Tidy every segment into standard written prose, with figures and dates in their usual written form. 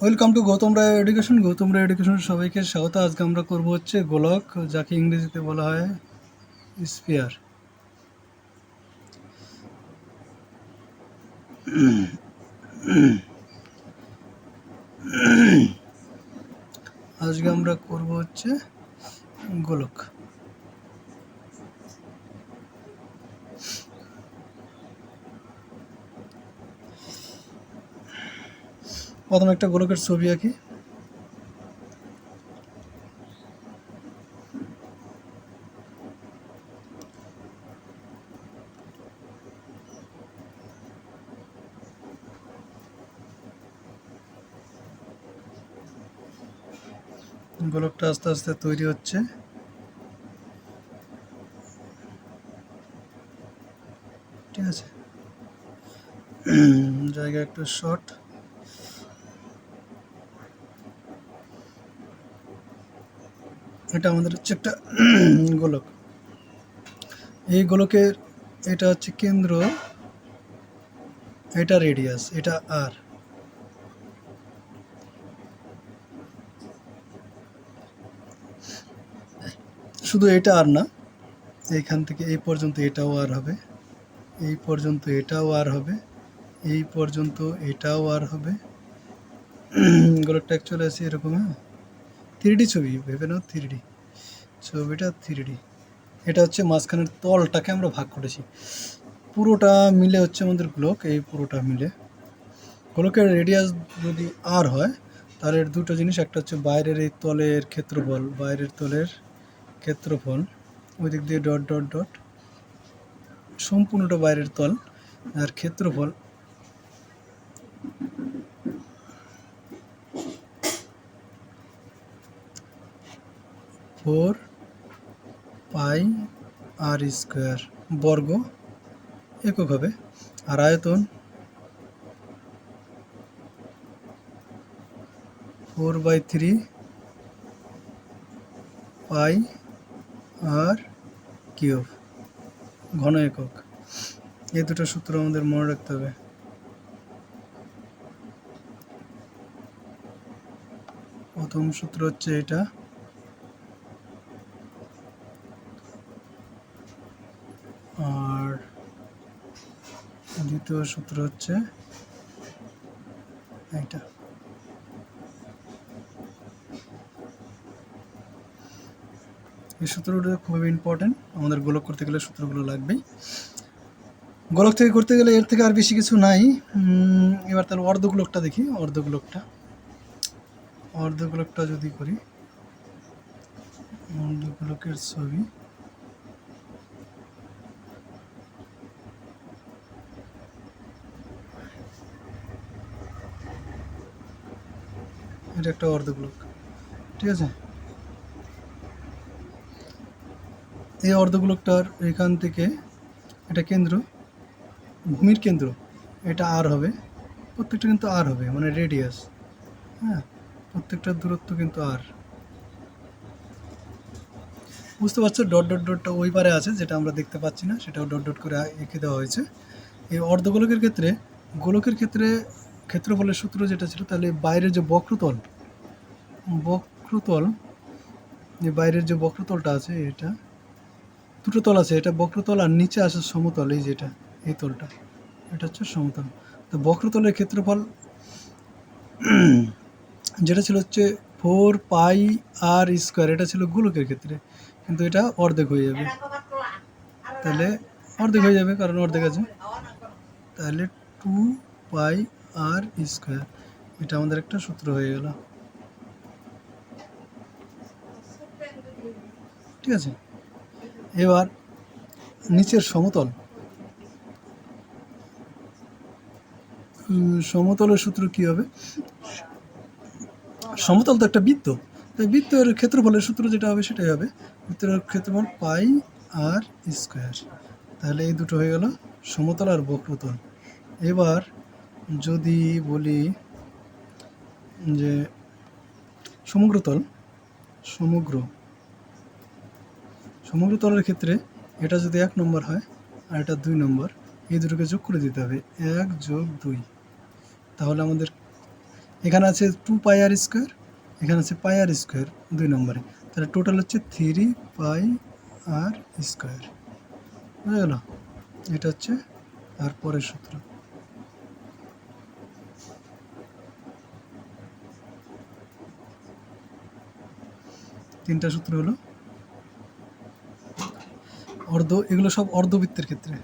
Welcome to Gautam Roy education. Gautam Roy education সবাইকে স্বাগত। আজকে আমরা করব হচ্ছে গোলক, যাকে ইংরেজিতে বলা হয় স্পিয়ার। আজকে আমরা করব হচ্ছে গোলক। প্রথমে একটা গোলকের ছবি আঁকি। গোলকটা আস্তে আস্তে তৈরি হচ্ছে। ঠিক আছে, জায়গা একটু শর্ট। এটা আমাদের হচ্ছে একটা গোলক। এই গোলকের এটা হচ্ছে কেন্দ্র, এটা রেডিয়াস, এটা আর। শুধু এটা আর না, এইখান থেকে এই পর্যন্ত এটাও আর হবে, এই পর্যন্ত এটাও আর হবে, এই পর্যন্ত এটাও আর হবে। গোলকটা অ্যাকচুয়ালি আছে এরকম। হ্যাঁ, 3D ছবি ভেবে নাও, 3D ছবিটা 3D। এটা হচ্ছে মাঝখানের তলটাকে আমরা ভাগ করেছি। পুরোটা মিলে হচ্ছে আমাদের গোলক। এই পুরোটা মিলে গোলকের রেডিয়াস যদি আর হয়, তাহলে এর দুটো জিনিস, একটা হচ্ছে বাইরের এই তলের ক্ষেত্রফল, বাইরের তলের ক্ষেত্রফল, ওই দিক দিয়ে ডট ডট ডট, সম্পূর্ণটা বাইরের তল, আর ক্ষেত্রফল 4πr² বর্গ একক হবে। আর আয়তন 4/3πr³ ঘন একক। এই দুটো সূত্র আমাদের মনে রাখতে হবে। প্রথম সূত্র হচ্ছে এটা, আর দ্বিতীয় সূত্র হচ্ছে এটা। এই সূত্রগুলো খুবই ইম্পর্টেন্ট, আমাদের গোলক করতে গেলে সূত্রগুলো লাগবেই। গোলক থেকে করতে গেলে এর থেকে আর বেশি কিছু নাই। এবার তাহলে অর্ধগোলকটা দেখি। অর্ধগোলকটা যদি করি, অর্ধগোলকের ছবি। এটা একটা অর্ধগোলক, ঠিক আছে। এই অর্ধগোলকটার এখান থেকে এটা কেন্দ্র, ভূমির কেন্দ্র, এটা আর হবে, প্রত্যেকটা কিন্তু আর হবে, মানে রেডিয়াস। হ্যাঁ, প্রত্যেকটার দূরত্ব কিন্তু আর। বুঝতে পারছো, ডট ডট ডটটা ওই পারে আছে, যেটা আমরা দেখতে পাচ্ছি না, সেটাও ডট ডট করে এঁকে দেওয়া হয়েছে। এই অর্ধগোলকের ক্ষেত্রে, গোলকের ক্ষেত্রে ক্ষেত্রফলের সূত্র যেটা ছিল, তাহলে বাইরের যে বক্রতল, এই বাইরের যে বক্রতলটা আছে, এটা দুটো তল আছে, এটা বক্রতল, আর নিচে আছে সমতল, এই যেটা, এই তলটা, এটা হচ্ছে সমতল। তো বক্রতলের ক্ষেত্রফল যেটা ছিল হচ্ছে 4πr², এটা ছিল গোলকের ক্ষেত্রে, কিন্তু এটা অর্ধেক হয়ে যাবে। তাহলে অর্ধেক হয়ে যাবে, কারণ অর্ধেক আছে। তাহলে 2πr², এটা আমাদের একটা সূত্র হয়ে গেল। ঠিক আছে, এবার নিচের সমতল, সমতলের সূত্র কি হবে? সমতল তো একটা বৃত্ত, তাই বৃত্তের ক্ষেত্রফলের সূত্র যেটা হবে সেটাই হবে। বৃত্তের ক্ষেত্রফল πr²। তাহলে এই দুটো হয়ে গেল সমতল আর বক্রতল। এবার যদি বলি যে সমগ্রতলের ক্ষেত্রে এটা যদি 1 নম্বর হয় আর এটা 2 নম্বর, এই দুটোকে যোগ করে দিতে হবে, 1 + 2। তাহলে আমাদের এখানে আছে 2 পাই r স্কোয়ার, এখানে আছে পাই r স্কোয়ার 2 নম্বরে, তাহলে টোটাল হচ্ছে 3 পাই r স্কোয়ার। বুঝা গেল? এটা হচ্ছে আর পরের সূত্র। তিনটা সূত্র হলো এগুলো সব অর্ধবৃত্তের ক্ষেত্রে,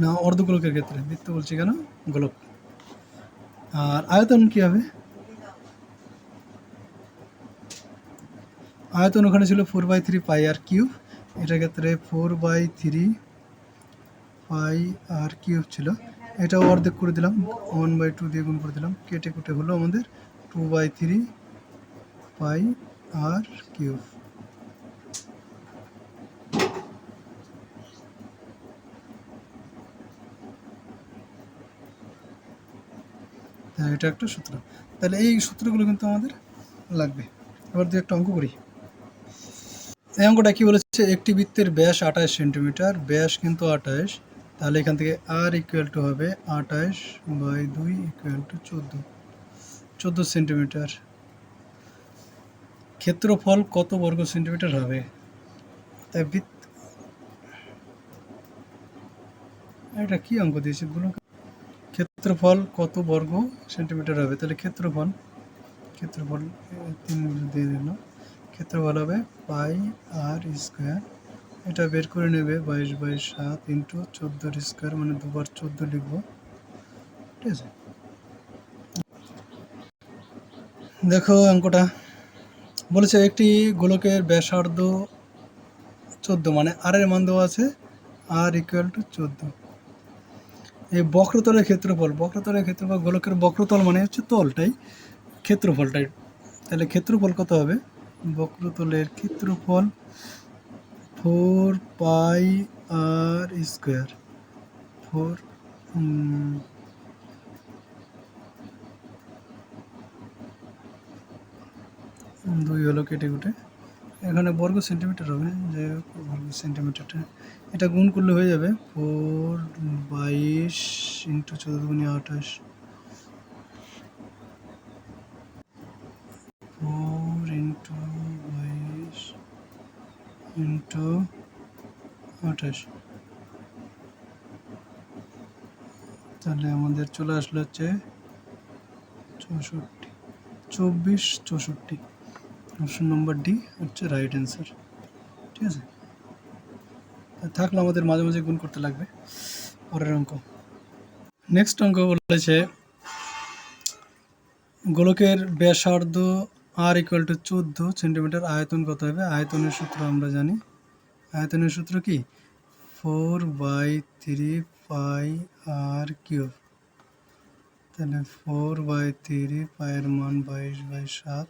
না অর্ধগোলকের ক্ষেত্রে, বৃত্ত বলছি কেন, গোলক। আর আয়তন কি হবে? আয়তন ওখানে ছিল 4/3 পাই r কিউব, এটার ক্ষেত্রে 4/3 পাই r কিউব ছিল, এটাও অর্ধেক করে দিলাম, 1/2 দিয়ে গুণ করে দিলাম, কেটে কুটে হলো আমাদের 2/3 পাই r কিউব। হ্যাঁ, এটা একটা সূত্র। তাহলে এই সূত্রগুলো কিন্তু আমাদের লাগবে। এবার দু একটা অঙ্ক করি। এই অঙ্কটা কি বলেছে, একটি বৃত্তের ব্যাস 28 সেন্টিমিটার, ব্যাস কিন্তু 28, তাহলে এখান থেকে r ইকুয়াল টু হবে 28/2 ইকুয়াল টু 14 সেন্টিমিটার। ক্ষেত্রফল কত বর্গ সেন্টিমিটার হবে? তাই এটা কি অঙ্ক দিয়েছে বলুন? ক্ষেত্রফল কত বর্গ সেন্টিমিটার হবে? তাহলে ক্ষেত্রফল 3 দিয়ে দিল, ক্ষেত্রফল হবে পাই r স্কোয়ার, এটা বের করে নেবে 22/7 ইন্টু 14 স্কোয়ার, মানে 2 বার 14 লিখবো। ঠিক আছে, দেখো অঙ্কটা বলেছে একটি গোলকের ব্যাসার্ধ 14, মানে আর এর মান দেওয়া আছে r ইকুয়াল টু 14। এই বক্রতলের ক্ষেত্রফল, গোলকের বক্রতল মানে হচ্ছে তলটাই, ক্ষেত্রফলটাই, তাহলে ক্ষেত্রফল কত হবে? বক্রতলের ক্ষেত্রফল 4 পাই r স্কোয়ার, 2 হলো কেটে কুটে, এখানে বর্গ সেন্টিমিটার হবে, যে বর্গ সেন্টিমিটারটা এটা গুণ করলে হয়ে যাবে 4/22 ইন্টু 14×28, 4 ইন্টু 22 ইন্টু 28, তাহলে আমাদের চলে আসলো হচ্ছে 64, অপশন নম্বর ডি হচ্ছে রাইট অ্যান্সার। ঠিক আছে, থাকলে আমাদের মাঝে মাঝে গুণ করতে লাগবে। পরের অঙ্ক, নেক্সট অঙ্ক বলেছে গোলকের ব্যাসার্ধ r ইকুয়াল টু 14 সেন্টিমিটার, আয়তন কত হবে? আয়তনের সূত্র আমরা জানি, আয়তনের সূত্র কি 4/3 পাই r কিউব, তাহলে 4/3 পায়ের মান 22/7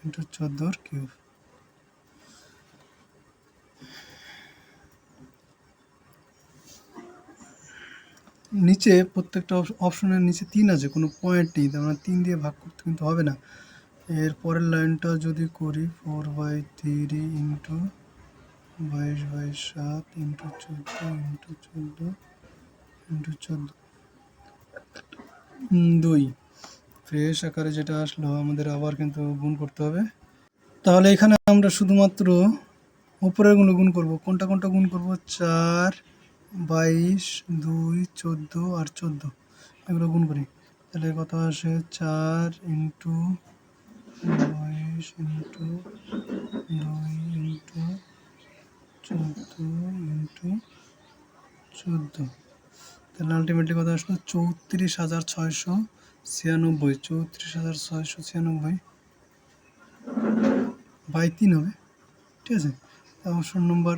ইন্টু 14 কিউব। নিচে প্রত্যেকটা অপশনের নিচে 3 আছে, কোনো পয়েন্ট নেই, তার মানে 3 দিয়ে ভাগ করতে কিন্তু হবে না। এর পরের লাইনটা যদি করি 4/3 into 22/7 into 14 into 14 into 14 2, fresh আকারে যেটা আসলো আমাদের আবার কিন্তু গুণ করতে হবে। তাহলে এখানে আমরা শুধুমাত্র উপরের গুলো গুণ করব, কোনটা কোনটা গুণ করব? 4, 22, 2, 14 আর 14, এগুলো গুণ করি, তাহলে কত আসে? 4 ইন্টু 22 ইন্টু 2 ইন্টু 14 ইন্টু 14, তাহলে আলটিমেটলি কত আসলো? 34,696, 34,696/3 হবে। ঠিক আছে, option number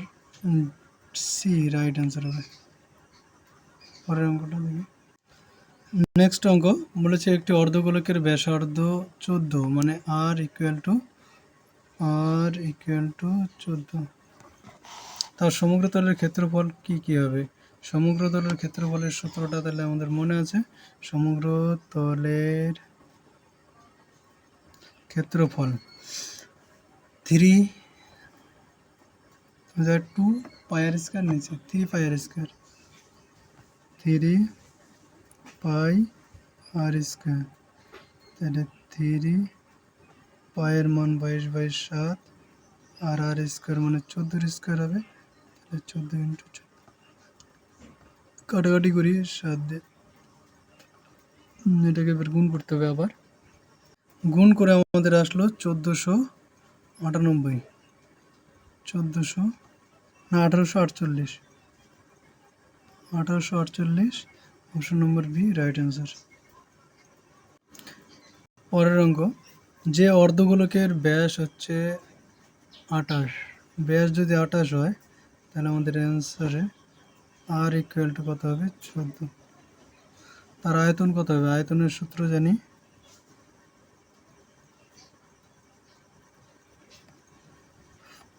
C right answer হবে। পরের অঙ্কটা দেখি। নেক্সট অঙ্ক বলেছে একটি অর্ধগোলকের ব্যাসার্ধ 14, মানে r ইকুয়াল টু 14, তার সমগ্রতলের ক্ষেত্রফল কি হবে? সমগ্রতলের ক্ষেত্রফলের সূত্রটা তাহলে আমাদের মনে আছে, সমগ্রতলের ক্ষেত্রফল 2 পাই r স্কোয়ার, নিচে 3 পাই r স্কোয়ার, 3 পাই r স্কোয়ার তাহলে 3 পায়ের মান 22/7 আর আর স্কোয়ার মানে 14 স্কোয়ার হবে, তাহলে 14 ইন্টু 14 কাটাকাটি করি 7 দিয়ে। এটাকে এবার গুণ করতে হবে আবার। গুণ করে আমাদের আসলো 1498, 1400 না 1848, 1848। Option number B right answer. পরের অঙ্ক, যে অর্ধগোলকের ব্যাস হচ্ছে 28, ব্যাস যদি 28 হয় তাহলে আমাদের অ্যান্সারে আর ইকুয়াল টু কত হবে 14। তার আয়তন কত হবে? আয়তনের সূত্র জানি,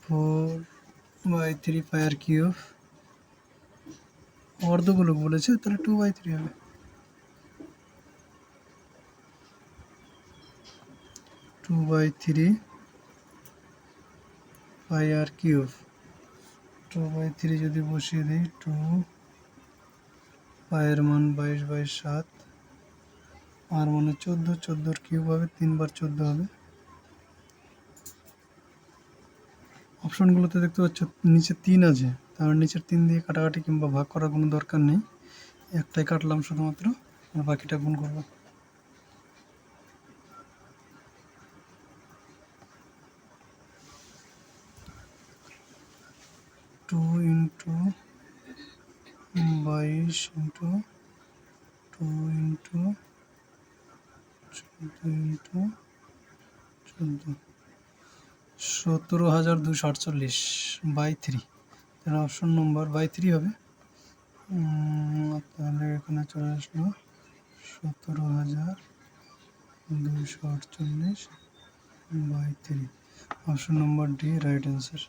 4/3 পাই আর কিউব। অর্ধগোলক বলেছে তাহলে 2/3 হবে। 2/3 পাই আর কিউব, 2/3 যদি বসিয়ে দিই, 2 পায়ের মান 22/7 আর মানে 14, 14 কিউব হবে, 3 বার 14 হবে। অপশনগুলোতে দেখতে পাচ্ছ নিচে 3 আছে, তার নিচের 3 দিয়ে কাটাকাটি কিংবা ভাগ করার কোনো দরকার নেই, একটাই কাটলাম শুধুমাত্র, আর বাকিটা গুণ করবো। 2 ইন্টু 22 ইন্টু 2 ইন্টু 14 ইন্টু 14, 17,248/3, তাহলে অপশন নম্বর বাই 3 হবে। তাহলে এখানে চলে আসলো 17,248/3, option number D right answer.